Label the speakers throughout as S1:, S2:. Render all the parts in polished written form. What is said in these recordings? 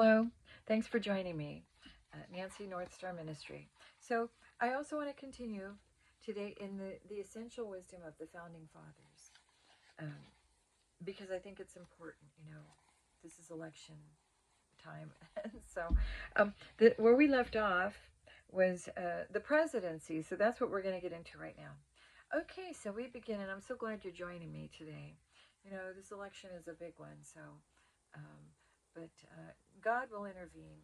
S1: Hello, thanks for joining me, Nancy Northstar Ministry. So, I also want to continue today in the essential wisdom of the founding fathers, um, because I think it's important. This is election time, and so where we left off was the presidency. So that's what we're going to get into right now. Okay, so we begin, and I'm so glad you're joining me today. This election is a big one, so. Um, but God will intervene.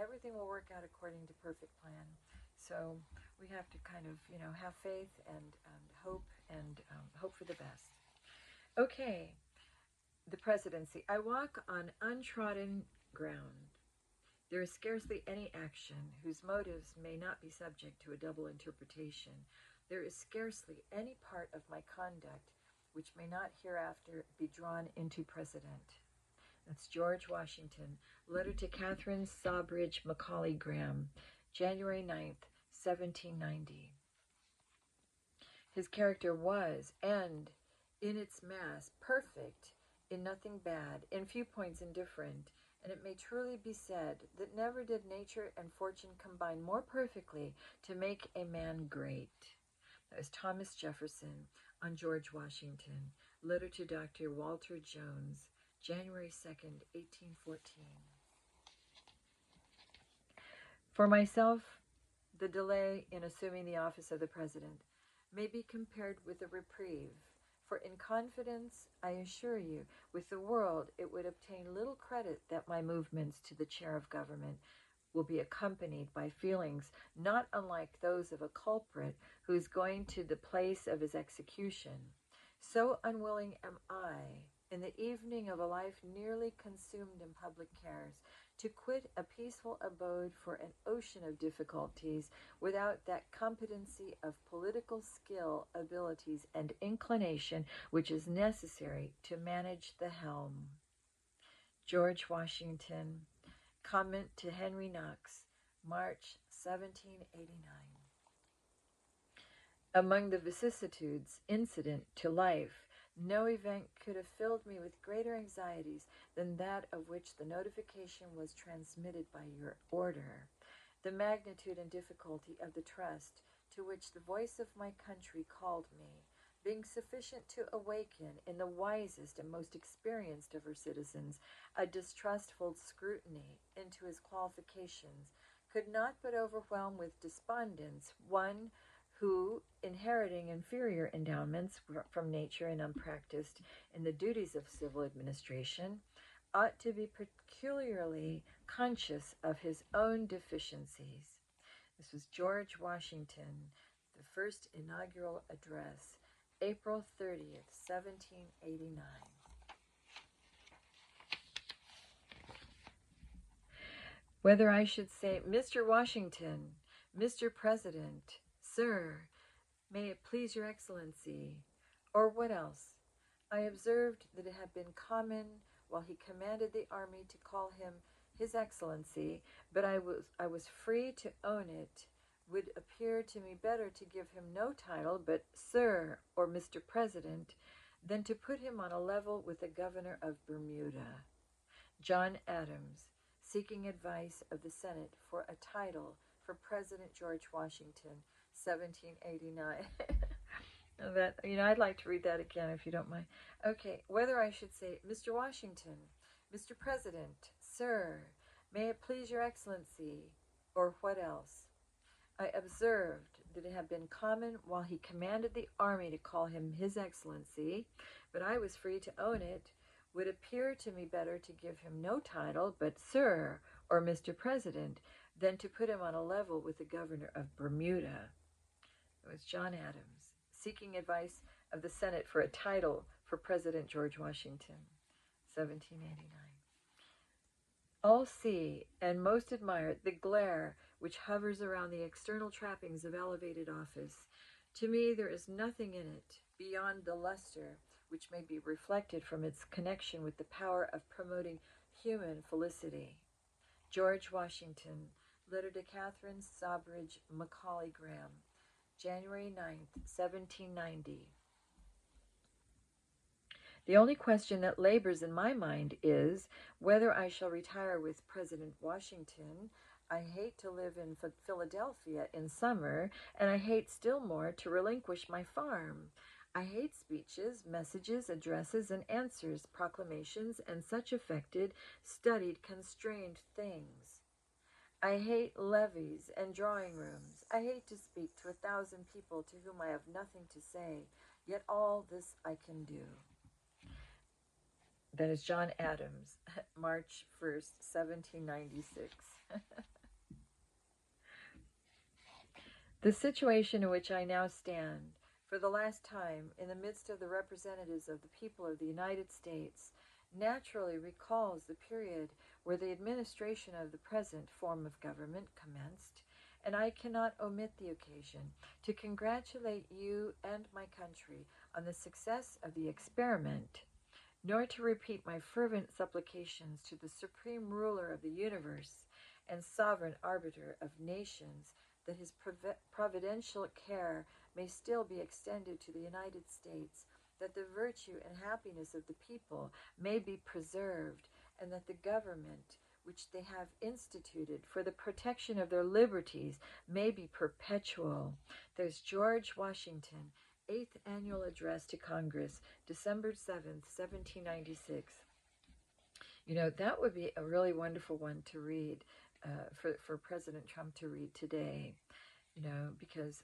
S1: Everything will work out according to perfect plan. So we have to kind of, have faith and hope for the best. Okay, the presidency. I walk on untrodden ground. There is scarcely any action whose motives may not be subject to a double interpretation. There is scarcely any part of my conduct which may not hereafter be drawn into precedent. That's George Washington. Letter to Catherine Sawbridge Macaulay Graham, January 9th, 1790. His character was, and in its mass, perfect, in nothing bad, in few points indifferent, and it may truly be said that never did nature and fortune combine more perfectly to make a man great. That was Thomas Jefferson on George Washington. Letter to Dr. Walter Jones, January 2nd, 1814. For myself, the delay in assuming the office of the president may be compared with a reprieve, for in confidence, I assure you, with the world it would obtain little credit that my movements to the chair of government will be accompanied by feelings not unlike those of a culprit who is going to the place of his execution. So unwilling am I, in the evening of a life nearly consumed in public cares, to quit a peaceful abode for an ocean of difficulties without that competency of political skill, abilities, and inclination which is necessary to manage the helm. George Washington. Comment to Henry Knox, March 1789. Among the vicissitudes incident to life, no event could have filled me with greater anxieties than that of which the notification was transmitted by your order. The magnitude and difficulty of the trust to which the voice of my country called me, being sufficient to awaken in the wisest and most experienced of her citizens a distrustful scrutiny into his qualifications, could not but overwhelm with despondence one who, inheriting inferior endowments from nature and unpracticed in the duties of civil administration, ought to be peculiarly conscious of his own deficiencies. This was George Washington, the first inaugural address, April 30th, 1789. Whether I should say, Mr. Washington, Mr. President, Sir, may it please your Excellency, or what else? I observed that it had been common while he commanded the army to call him His Excellency, but I was free to own it. Would appear to me better to give him no title but Sir or Mr. President than to put him on a level with the Governor of Bermuda. John Adams, seeking advice of the Senate for a title for President George Washington, 1789. I'd like to read that again if you don't mind. Okay, whether I should say, Mr. Washington, Mr. President, Sir, may it please your Excellency, or what else? I observed that it had been common while he commanded the army to call him His Excellency, but I was free to own it. Would appear to me better to give him no title but Sir or Mr. President than to put him on a level with the Governor of Bermuda. It was John Adams, seeking advice of the Senate for a title for President George Washington, 1789. All see and most admire the glare which hovers around the external trappings of elevated office. To me there is nothing in it beyond the luster which may be reflected from its connection with the power of promoting human felicity. George Washington, letter to Catherine Sawbridge Macaulay Graham, January 9th, 1790. The only question that labors in my mind is whether I shall retire with President Washington. I hate to live in Philadelphia in summer, and I hate still more to relinquish my farm. I hate speeches, messages, addresses, and answers, proclamations, and such affected, studied, constrained things. I hate levees and drawing rooms. I hate to speak to 1,000 people to whom I have nothing to say, yet all this I can do. That is John Adams, March 1st, 1796. The situation in which I now stand, for the last time, in the midst of the representatives of the people of the United States, naturally recalls the period where the administration of the present form of government commenced, and I cannot omit the occasion to congratulate you and my country on the success of the experiment, nor to repeat my fervent supplications to the supreme ruler of the universe and sovereign arbiter of nations that his providential care may still be extended to the United States, that the virtue and happiness of the people may be preserved, and that the government which they have instituted for the protection of their liberties may be perpetual. There's George Washington, 8th Annual Address to Congress, December 7th, 1796. You know, that would be a really wonderful one to read, for President Trump to read today, you know, because,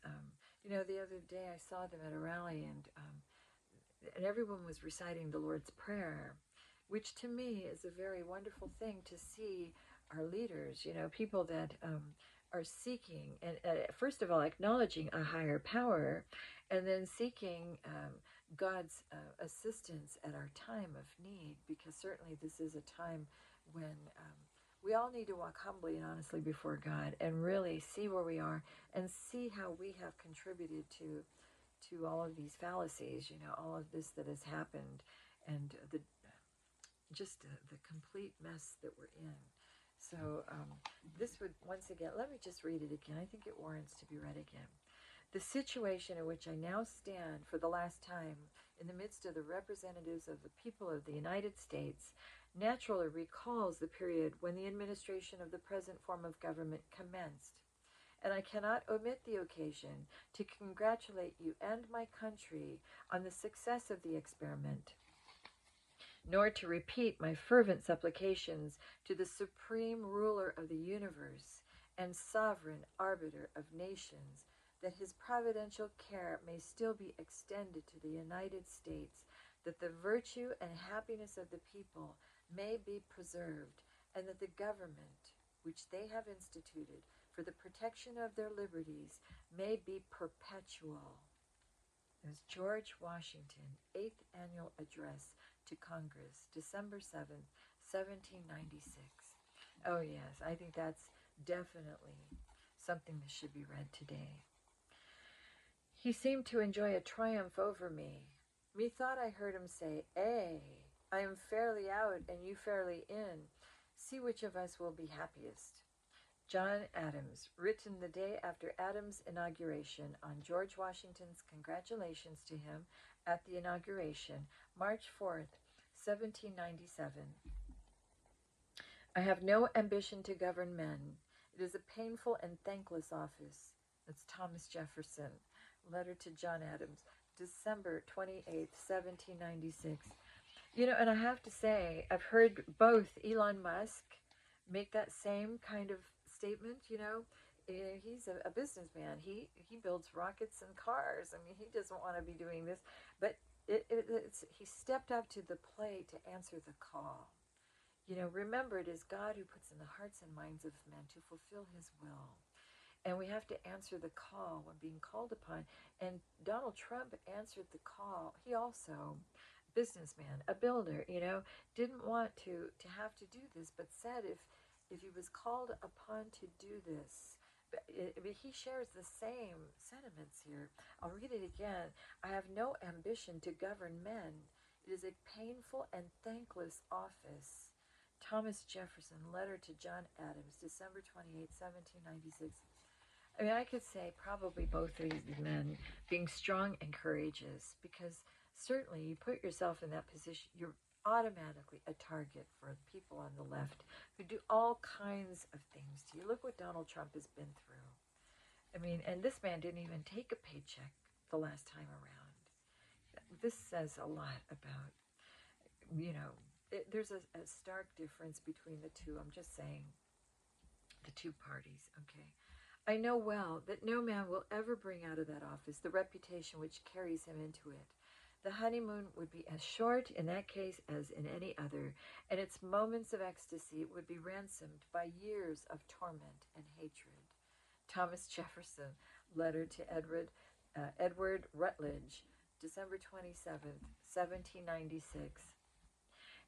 S1: the other day I saw them at a rally, and everyone was reciting the Lord's Prayer, which to me is a very wonderful thing to see our leaders, people that are seeking, and first of all, acknowledging a higher power, and then seeking God's assistance at our time of need, because certainly this is a time when we all need to walk humbly and honestly before God and really see where we are and see how we have contributed to all of these fallacies, all of this that has happened, and the complete mess that we're in. So this would, once again, let me just read it again. I think it warrants to be read again. The situation in which I now stand for the last time in the midst of the representatives of the people of the United States naturally recalls the period when the administration of the present form of government commenced, and I cannot omit the occasion to congratulate you and my country on the success of the experiment, nor to repeat my fervent supplications to the supreme ruler of the universe and sovereign arbiter of nations, that his providential care may still be extended to the United States, that the virtue and happiness of the people may be preserved, and that the government which they have instituted for the protection of their liberties may be perpetual. As George Washington, 8th Annual Address to Congress, December 7th, 1796. Oh yes, I think that's definitely something that should be read today. He seemed to enjoy a triumph over me. Methought I heard him say, I am fairly out and you fairly in. See which of us will be happiest. John Adams, written the day after Adams' inauguration, on George Washington's congratulations to him at the inauguration, March 4th, 1797. I have no ambition to govern men. It is a painful and thankless office. That's Thomas Jefferson. Letter to John Adams, December 28th, 1796. And I have to say, I've heard both Elon Musk make that same kind of statement. He's a businessman. He builds rockets and cars. I mean, he doesn't want to be doing this, but he stepped up to the plate to answer the call. Remember, it is God who puts in the hearts and minds of men to fulfill his will. And we have to answer the call when being called upon. And Donald Trump answered the call. He also, businessman, a builder, didn't want to have to do this, but said if he was called upon to do this, but he shares the same sentiments here. I'll read it again. I have no ambition to govern men. It is a painful and thankless office. Thomas Jefferson, letter to John Adams, December 28, 1796. I mean, I could say probably both of these men being strong and courageous, because certainly you put yourself in that position, you're automatically a target for people on the left who do all kinds of things to you. Look what Donald Trump has been through. I mean, and this man didn't even take a paycheck the last time around. This says a lot about, there's a stark difference between the two. I'm just saying, the two parties, okay? I know well that no man will ever bring out of that office the reputation which carries him into it. The honeymoon would be as short in that case as in any other, and its moments of ecstasy would be ransomed by years of torment and hatred. Thomas Jefferson, letter to Edward Rutledge, December 27th, 1796.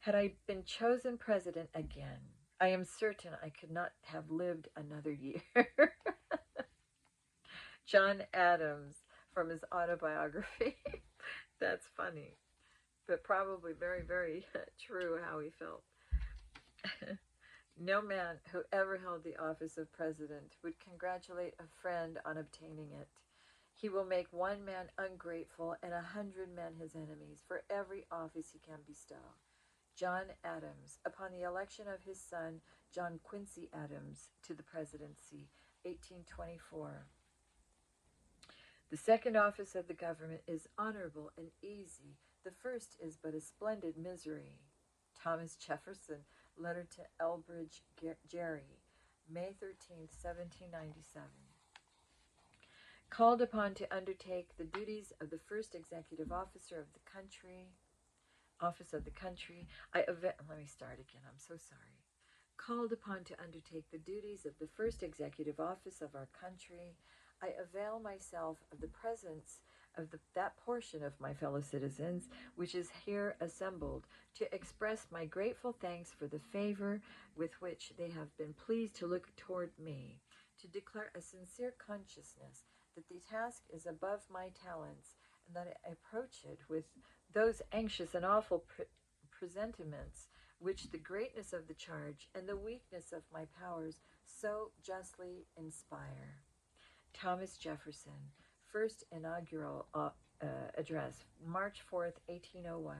S1: Had I been chosen president again, I am certain I could not have lived another year. John Adams, from his autobiography. That's funny, but probably very, very true how he felt. No man who ever held the office of president would congratulate a friend on obtaining it. He will make one man ungrateful and 100 men his enemies for every office he can bestow. John Adams, upon the election of his son, John Quincy Adams, to the presidency, 1824. The second office of the government is honorable and easy. The first is but a splendid misery. Thomas Jefferson, letter to Elbridge Gerry, May 13th, 1797. Called upon to undertake the duties of the first executive officer of the country, let me start again, I'm so sorry. Called upon to undertake the duties of the first executive office of our country, I avail myself of the presence of that portion of my fellow citizens which is here assembled to express my grateful thanks for the favor with which they have been pleased to look toward me, to declare a sincere consciousness that the task is above my talents, and that I approach it with those anxious and awful presentiments which the greatness of the charge and the weakness of my powers so justly inspire. Thomas Jefferson, first inaugural address, March 4th, 1801.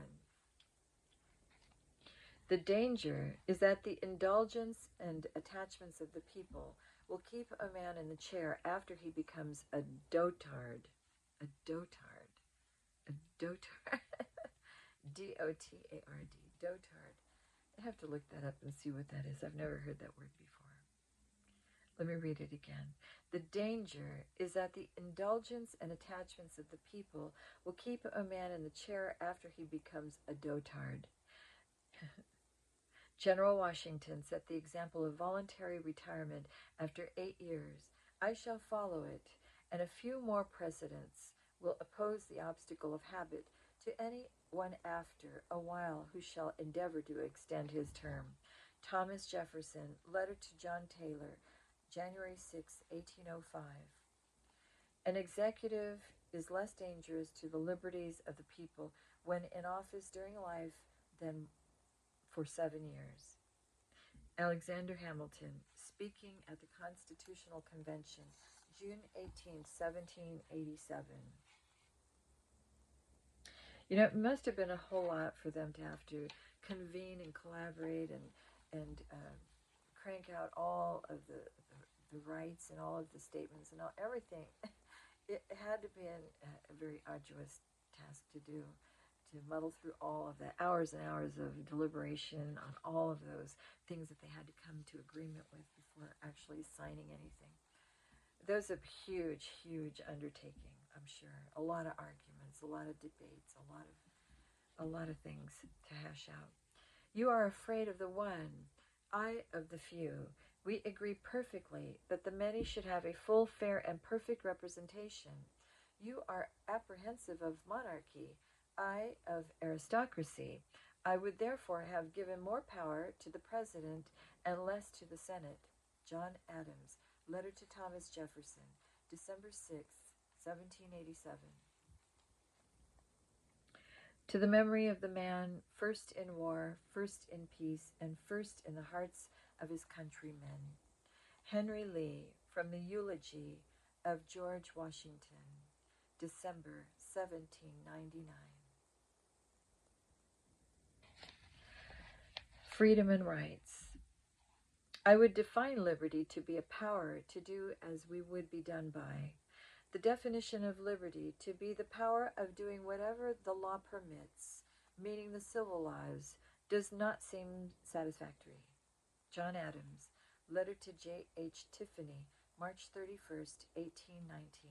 S1: The danger is that the indulgence and attachments of the people will keep a man in the chair after he becomes a dotard. A dotard. A dotard. D-O-T-A-R-D. Dotard. I have to look that up and see what that is. I've never heard that word before. Let me read it again. The danger is that the indulgence and attachments of the people will keep a man in the chair after he becomes a dotard. General Washington set the example of voluntary retirement after 8 years. I shall follow it, and a few more presidents will oppose the obstacle of habit to any one after a while who shall endeavor to extend his term. Thomas Jefferson, letter to John Taylor, January 6, 1805. An executive is less dangerous to the liberties of the people when in office during life than for 7 years. Alexander Hamilton, speaking at the Constitutional Convention, June 18, 1787. It must have been a whole lot for them to have to convene and collaborate and crank out all of the rights and all of the statements and everything. It had to be a very arduous task to do, to muddle through all of that, hours and hours of deliberation on all of those things that they had to come to agreement with before actually signing anything. Those are huge, huge undertaking, I'm sure. A lot of arguments, a lot of debates, a lot of things to hash out. You are afraid of the one, I of the few. We agree perfectly that the many should have a full, fair, and perfect representation. You are apprehensive of monarchy, I of aristocracy. I would therefore have given more power to the President and less to the Senate. John Adams, letter to Thomas Jefferson, December 6, 1787. To the memory of the man, first in war, first in peace, and first in the hearts of his countrymen. Henry Lee, from the eulogy of George Washington, December 1799. freedom and rights. I would define liberty to be a power to do as we would be done by. The definition of liberty to be the power of doing whatever the law permits, meaning the civil laws, does not seem satisfactory. John Adams, letter to J. H. Tiffany, March 31st, 1819.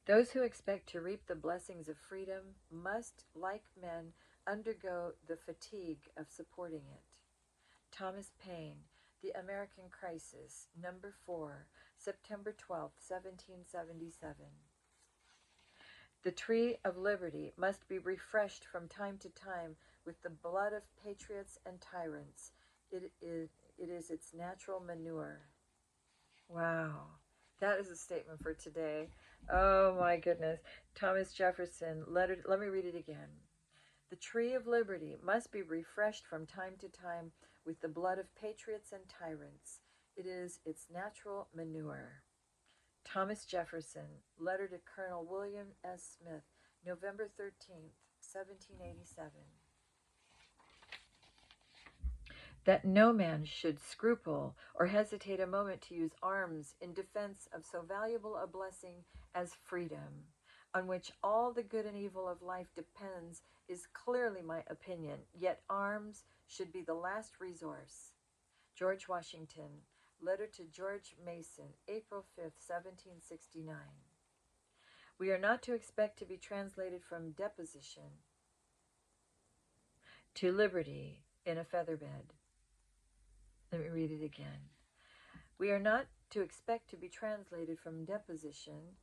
S1: Those who expect to reap the blessings of freedom must, like men, undergo the fatigue of supporting it. Thomas Paine, The American Crisis, Number 4, September 12, 1777. The tree of liberty must be refreshed from time to time with the blood of patriots and tyrants. It is its natural manure. Wow, that is a statement for today. Oh my goodness. Thomas Jefferson, let me read it again. The tree of liberty must be refreshed from time to time with the blood of patriots and tyrants. It is its natural manure. Thomas Jefferson, letter to Colonel William S. Smith, November 13th, 1787. That no man should scruple or hesitate a moment to use arms in defense of so valuable a blessing as freedom, on which all the good and evil of life depends, is clearly my opinion, yet arms should be the last resource. George Washington, letter to George Mason, April 5th, 1769. We are not to expect to be translated from deposition to liberty in a feather bed. Let me read it again. We are not to expect to be translated from deposition.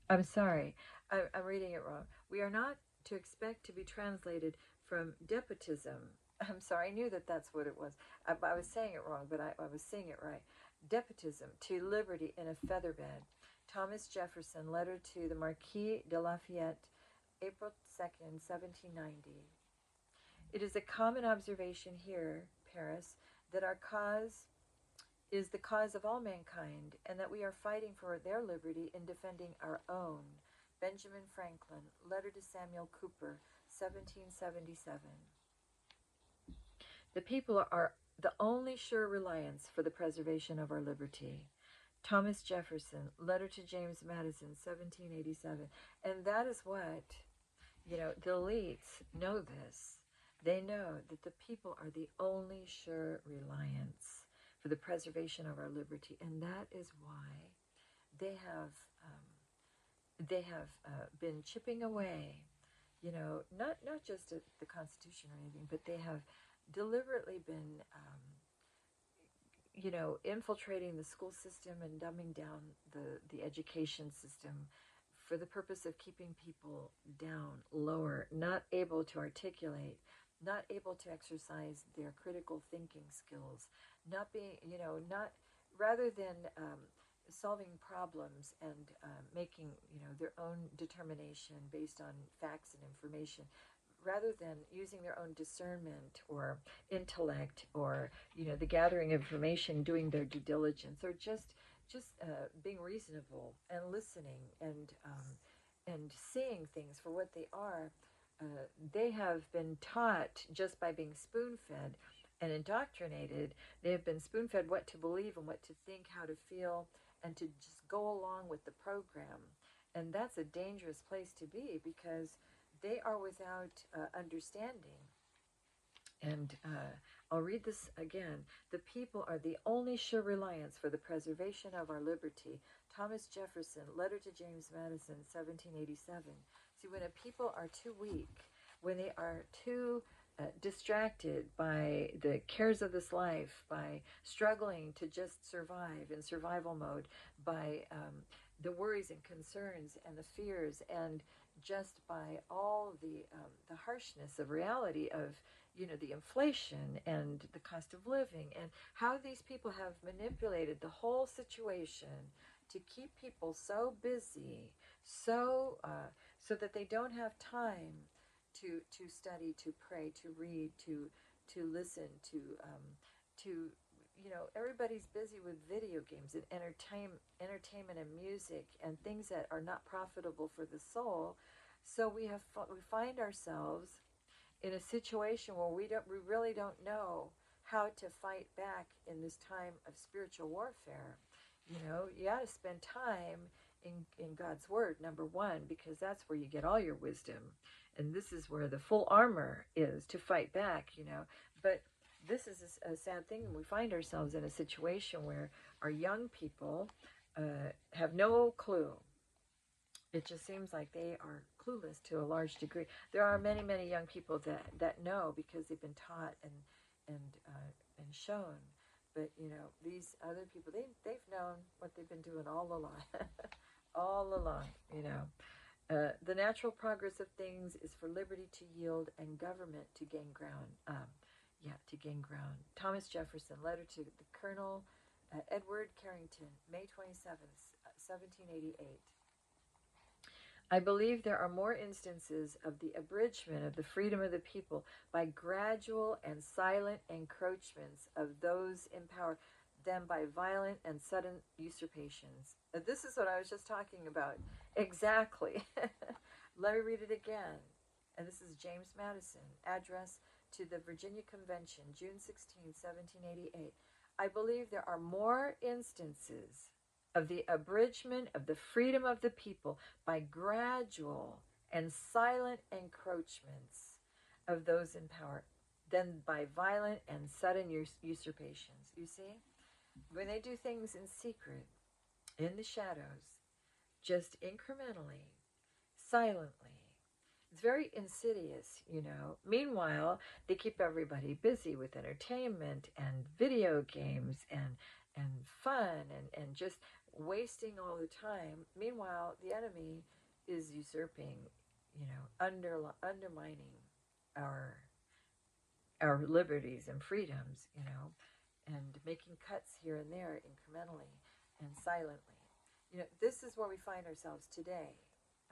S1: I'm sorry, I'm reading it wrong. We are not to expect to be translated from despotism. I'm sorry, I knew that that's what it was. I was saying it wrong, but I was saying it right. Despotism to liberty in a feather bed. Thomas Jefferson, letter to the Marquis de Lafayette, April 2nd, 1790. It is a common observation here, Paris, that our cause is the cause of all mankind, and that we are fighting for their liberty in defending our own. Benjamin Franklin, letter to Samuel Cooper, 1777. The people are the only sure reliance for the preservation of our liberty. Thomas Jefferson, letter to James Madison, 1787. And that is what, the elites know this. They know that the people are the only sure reliance for the preservation of our liberty, and that is why they have been chipping away, not just at the Constitution or anything, but they have deliberately been, infiltrating the school system and dumbing down the education system for the purpose of keeping people down, lower, not able to articulate, not able to exercise their critical thinking skills, not being, not, rather than solving problems and making, their own determination based on facts and information, rather than using their own discernment or intellect or, the gathering of information, doing their due diligence, or just being reasonable and listening and seeing things for what they are. They have been taught just by being spoon-fed and indoctrinated. They have been spoon-fed what to believe and what to think, how to feel, and to just go along with the program. And that's a dangerous place to be, because they are without understanding. And I'll read this again. The people are the only sure reliance for the preservation of our liberty. Thomas Jefferson, letter to James Madison, 1787. See, when a people are too weak, when they are too distracted by the cares of this life, by struggling to just survive in survival mode, by the worries and concerns and the fears, and just by all the harshness of reality of, the inflation and the cost of living, and how these people have manipulated the whole situation to keep people so busy, so that they don't have time to study, to pray, to read, to listen, to everybody's busy with video games and entertainment and music and things that are not profitable for the soul. So we find ourselves in a situation where we really don't know how to fight back in this time of spiritual warfare. You got to spend time in God's word, number one, because that's where you get all your wisdom. And this is where the full armor is to fight back. But this is a sad thing. We find ourselves in a situation where our young people have no clue. It just seems like they are clueless to a large degree. There are many, many young people that know because they've been taught and shown. But these other people, they've known what they've been doing all along, all along. The natural progress of things is for liberty to yield and government to gain ground. To gain ground. Thomas Jefferson, letter to the Colonel Edward Carrington, May 27th, 1788. I believe there are more instances of the abridgment of the freedom of the people by gradual and silent encroachments of those in power than by violent and sudden usurpations. This is what I was just talking about. Exactly. Let me read it again. And this is James Madison, address to the Virginia Convention, June 16, 1788. I believe there are more instances of the abridgment of the freedom of the people by gradual and silent encroachments of those in power than by violent and sudden usurpations. You see? When they do things in secret, in the shadows, just incrementally, silently, it's very insidious. Meanwhile, they keep everybody busy with entertainment and video games and fun and just wasting all the time. Meanwhile, the enemy is usurping, undermining our liberties and freedoms, and making cuts here and there incrementally and silently. This is where we find ourselves today,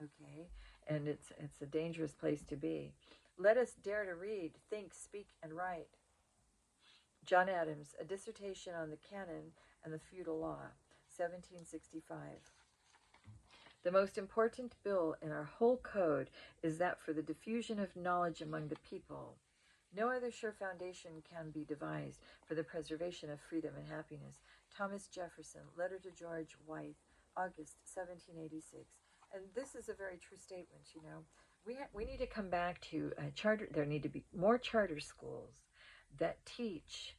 S1: okay? And it's a dangerous place to be. Let us dare to read, think, speak, and write. John Adams, A Dissertation on the Canon and the Feudal Law, 1765. The most important bill in our whole code is that for the diffusion of knowledge among the people. No other sure foundation can be devised for the preservation of freedom and happiness. Thomas Jefferson, letter to George Wythe, August 1786. And this is a very true statement. We need to come back to charter. There need to be more charter schools that teach,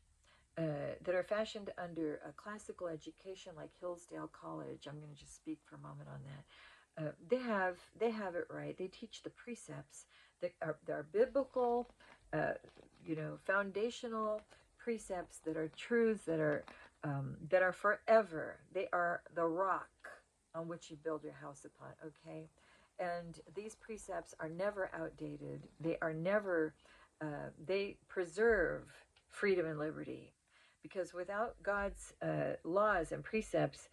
S1: that are fashioned under a classical education like Hillsdale College. I'm going to just speak for a moment on that. They have it right. They teach the precepts that are biblical, foundational precepts that are truths that are forever. They are the rock on which you build your house upon. Okay, and these precepts are never outdated. They are never. They preserve freedom and liberty, because without God's laws and precepts,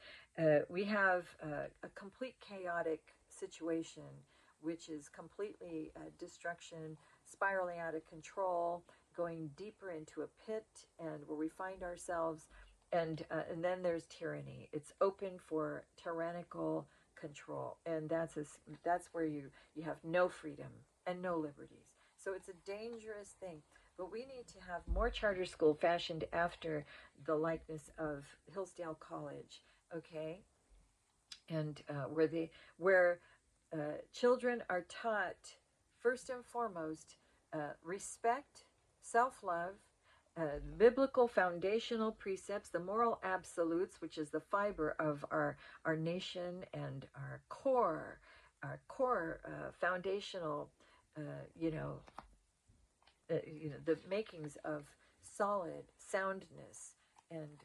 S1: we have a complete chaotic situation, which is completely destruction, spiraling out of control, going deeper into a pit, and where we find ourselves, and then there's tyranny. It's open for tyrannical control, and that's where you have no freedom and no liberties. So it's a dangerous thing. But we need to have more charter school fashioned after the likeness of Hillsdale College, okay? And where children are taught, first and foremost, respect, self-love, biblical foundational precepts, the moral absolutes, which is the fiber of our nation, and our core foundational, the makings of solid soundness and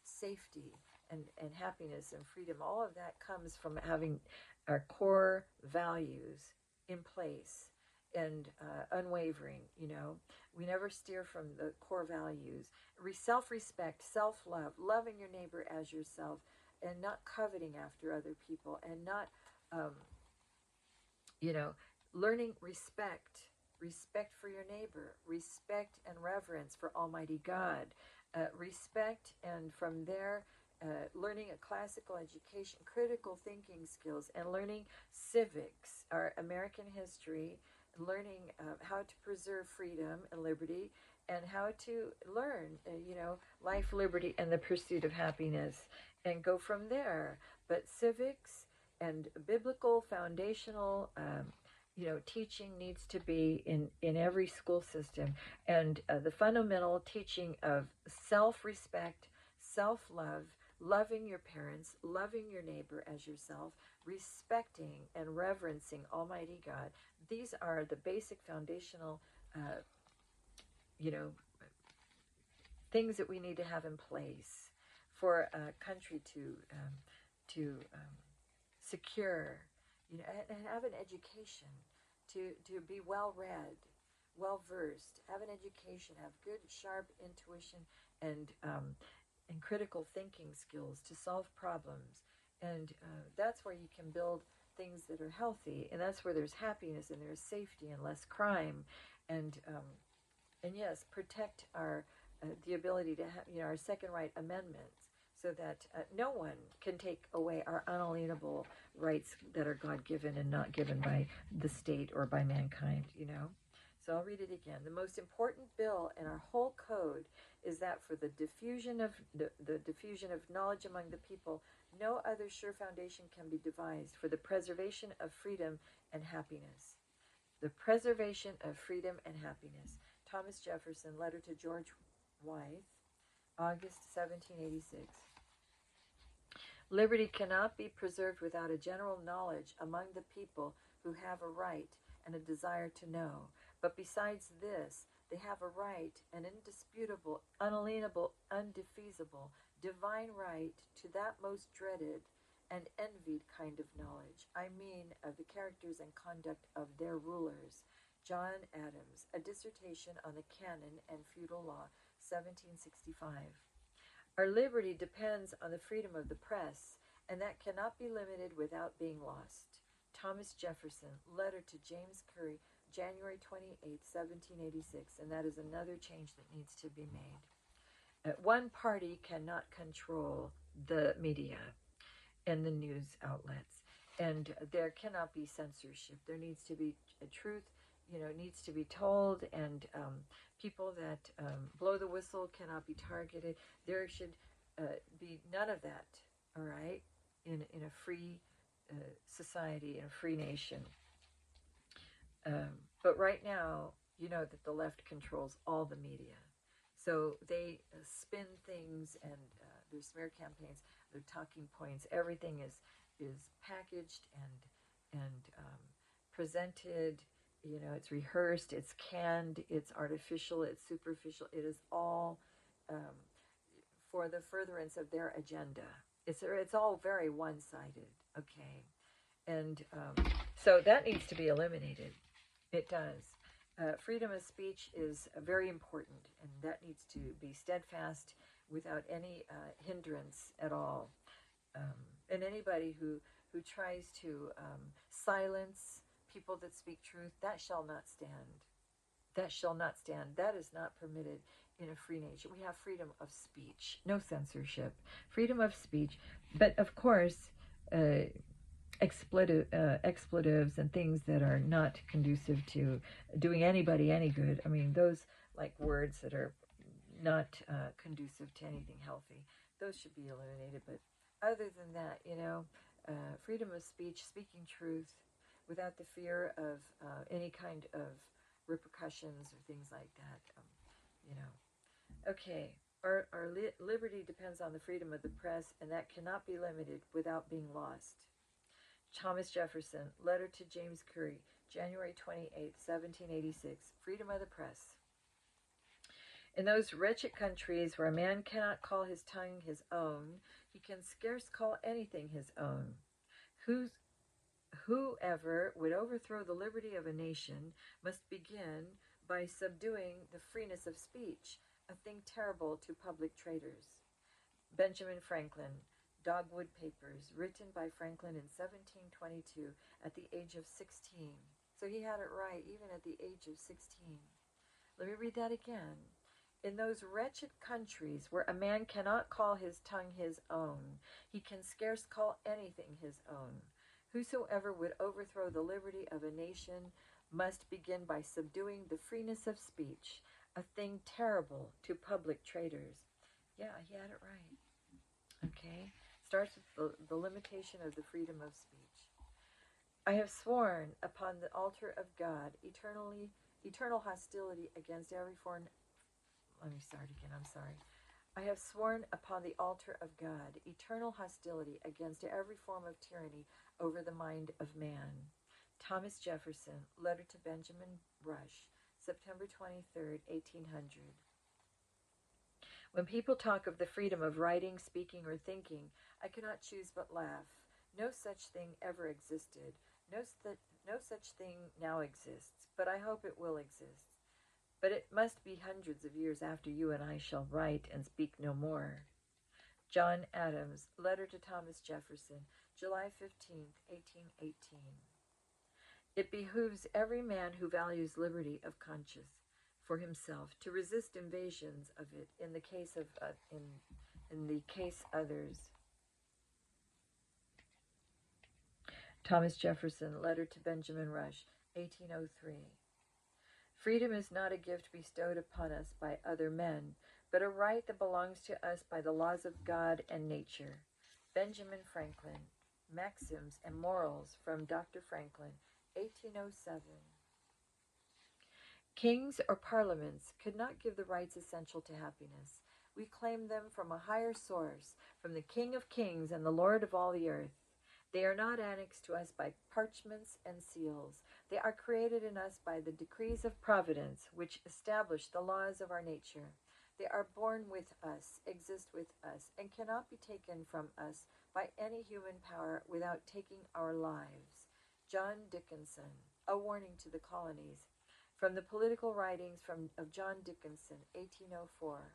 S1: safety and happiness and freedom. All of that comes from having our core values in place and unwavering. We never steer from the core values. Self-respect, self-love, loving your neighbor as yourself, and not coveting after other people, and not learning respect for your neighbor, respect and reverence for Almighty God, respect, and from there learning a classical education, critical thinking skills, and learning civics, our American history, learning how to preserve freedom and liberty, and how to learn, life, liberty, and the pursuit of happiness, and go from there. But civics and biblical foundational, teaching needs to be in every school system, and the fundamental teaching of self-respect, self-love, loving your parents, loving your neighbor as yourself, respecting and reverencing Almighty God. These are the basic foundational, you know, things that we need to have in place for a country to secure, and have an education, to be well read, well versed, have an education, have good, sharp intuition, and critical thinking skills to solve problems, and that's where you can build things that are healthy, and that's where there's happiness and there's safety and less crime, and yes, protect our the ability to have, our Second Right Amendments, so that no one can take away our unalienable rights that are God-given and not given by the state or by mankind, So I'll read it again. The most important bill in our whole code is that for the diffusion of the diffusion of knowledge among the people, no other sure foundation can be devised for the preservation of freedom and happiness. The preservation of freedom and happiness. Thomas Jefferson, letter to George Wythe, August 1786. Liberty cannot be preserved without a general knowledge among the people who have a right and a desire to know. But besides this, they have a right, an indisputable, unalienable, undefeasible, divine right to that most dreaded and envied kind of knowledge. I mean of the characters and conduct of their rulers. John Adams, A Dissertation on the Canon and Feudal Law, 1765. Our liberty depends on the freedom of the press, and that cannot be limited without being lost. Thomas Jefferson, letter to James Curry, January 28, 1786, and that is another change that needs to be made. One party cannot control the media and the news outlets, and there cannot be censorship. There needs to be a truth, needs to be told, and people that blow the whistle cannot be targeted. There should be none of that, all right, in a free society, in a free nation. But right now, you know that the left controls all the media. So they spin things, and their smear campaigns, their talking points, everything is packaged and presented. It's rehearsed, it's canned, it's artificial, it's superficial. It is all for the furtherance of their agenda. It's all very one-sided, okay? And so that needs to be eliminated. It does. Freedom of speech is very important, and that needs to be steadfast without any hindrance at all. And anybody who tries to silence people that speak truth, that shall not stand. That shall not stand. That is not permitted in a free nation. We have freedom of speech, no censorship, freedom of speech. But of course, expletives and things that are not conducive to doing anybody any good. I mean, those like words that are not conducive to anything healthy, those should be eliminated. But other than that, freedom of speech, speaking truth without the fear of any kind of repercussions or things like that, Okay, our liberty depends on the freedom of the press, and that cannot be limited without being lost. Thomas Jefferson, letter to James Curry, January 28, 1786, freedom of the press. In those wretched countries where a man cannot call his tongue his own, he can scarce call anything his own. Whoever would overthrow the liberty of a nation must begin by subduing the freeness of speech, a thing terrible to public traitors. Benjamin Franklin, Dogwood Papers, written by Franklin in 1722 at the age of 16. So he had it right even at the age of 16. Let me read that again. In those wretched countries where a man cannot call his tongue his own, he can scarce call anything his own. Whosoever would overthrow the liberty of a nation must begin by subduing the freeness of speech, a thing terrible to public traitors. Yeah, he had it right. Okay? Starts with the limitation of the freedom of speech. I have sworn upon the altar of God eternal hostility against every foreign. Let me start again, I'm sorry. I have sworn upon the altar of God eternal hostility against every form of tyranny over the mind of man. Thomas Jefferson, letter to Benjamin Rush, September 23rd, 1800. When people talk of the freedom of writing, speaking, or thinking, I cannot choose but laugh. No such thing ever existed. No such thing now exists, but I hope it will exist. But it must be hundreds of years after you and I shall write and speak no more. John Adams, letter to Thomas Jefferson, July 15th, 1818. It behooves every man who values liberty of conscience for himself to resist invasions of it in the case of in the case others. Thomas Jefferson, letter to Benjamin Rush, 1803. Freedom is not a gift bestowed upon us by other men, but a right that belongs to us by the laws of God and nature. Benjamin Franklin, Maxims and Morals from Dr. Franklin, 1807. Kings or parliaments could not give the rights essential to happiness. We claim them from a higher source, from the King of Kings and the Lord of all the earth. They are not annexed to us by parchments and seals. They are created in us by the decrees of Providence, which establish the laws of our nature. They are born with us, exist with us, and cannot be taken from us by any human power without taking our lives. John Dickinson, A Warning to the Colonies, from the Political Writings of John Dickinson, 1804.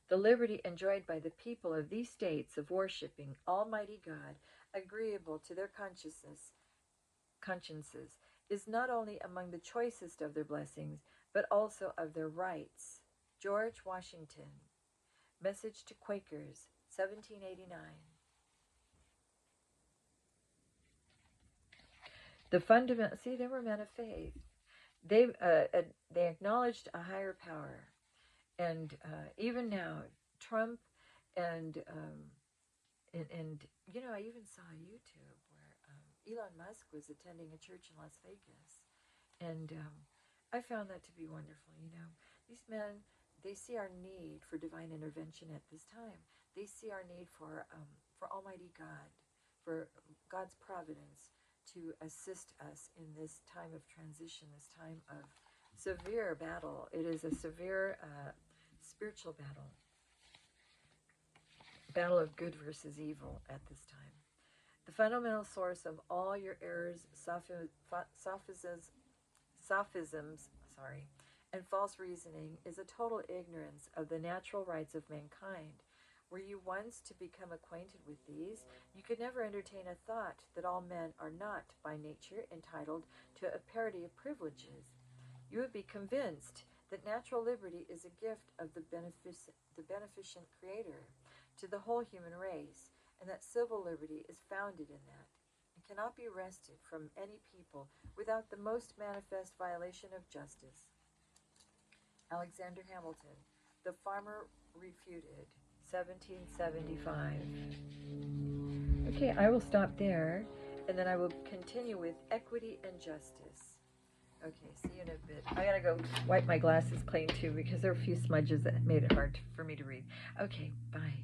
S1: The liberty enjoyed by the people of these states of worshipping Almighty God, agreeable to their consciences, is not only among the choicest of their blessings, but also of their rights. George Washington, Message to Quakers, 1789. The fundamental, see, they were men of faith. They acknowledged a higher power. And even now, Trump and you know, I even saw YouTube where Elon Musk was attending a church in Las Vegas, and I found that to be wonderful. You know, these men, they see our need for divine intervention at this time. They see our need for Almighty God, for God's providence to assist us in this time of transition, this time of severe battle. It is a severe spiritual battle of good versus evil at this time. The fundamental source of all your errors, sophisms, and false reasoning is a total ignorance of the natural rights of mankind. Were you once to become acquainted with these, you could never entertain a thought that all men are not, by nature, entitled to a parity of privileges. You would be convinced that natural liberty is a gift of the beneficent Creator to the whole human race, and that civil liberty is founded in that, and cannot be wrested from any people without the most manifest violation of justice. Alexander Hamilton, The Farmer Refuted, 1775. Okay, I will stop there, and then I will continue with equity and justice. Okay, see you in a bit. I gotta go wipe my glasses clean too because there are a few smudges that made it hard for me to read. Okay, bye.